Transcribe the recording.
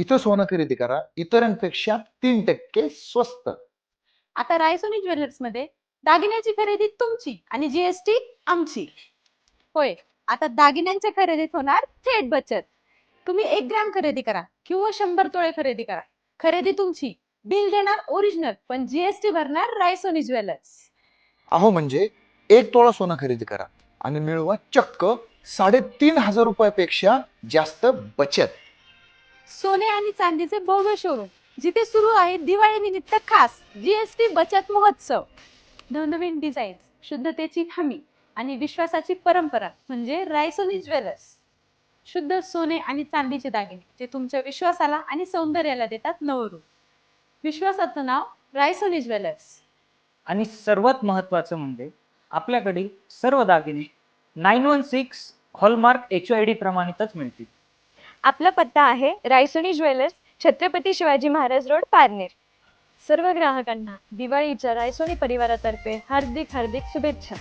इथं सोनं खरेदी करा इतरांपेक्षा 3% स्वस्त. आता रायसोनी ज्वेलर्स मध्ये दागिन्याची खरेदी तुमची आणि जीएसटी आमची. होय, आता दागिन्यांच्या खरेदीत होणार थेट बचत. तुम्ही 1 ग्रॅम खरेदी करा किंवा 100 तोळे खरेदी करा, खरेदी तुमची. बिल देणार ओरिजिनल, पण जीएसटी भरणार रायसोनी ज्वेलर्स. अहो म्हणजे 1 तोळा सोनं खरेदी करा आणि मिळवा चक्क 3,500 रुपयापेक्षा जास्त बचत. सोने आणि चांदीचे भव्य शोरूम, जिथे सुरू आहे दिवाळी निमित्त खास जीएसटी बचत महोत्सव. नवनवीन डिझाईन, शुद्धतेची हमी आणि विश्वासाची परंपरा म्हणजे रायसोनी ज्वेलर्स. शुद्ध सोने आणि चांदीचे दागिने जे तुमच्या विश्वासाला आणि सौंदर्याला देतात नवरूप. विश्वासाचं नाव रायसोनी ज्वेलर्स. आणि सर्वात महत्त्वाचं म्हणजे आपल्याकडील सर्व दागिने 916 हॉलमार्क HOID प्रमाणितच मिळतील. आपला पत्ता आहे रायसोनी ज्वेलर्स, छत्रपती शिवाजी महाराज रोड, पारनेर. सर्व ग्राहकांना दिवाळीच्या रायसोनी परिवारातर्फे हार्दिक हार्दिक शुभेच्छा.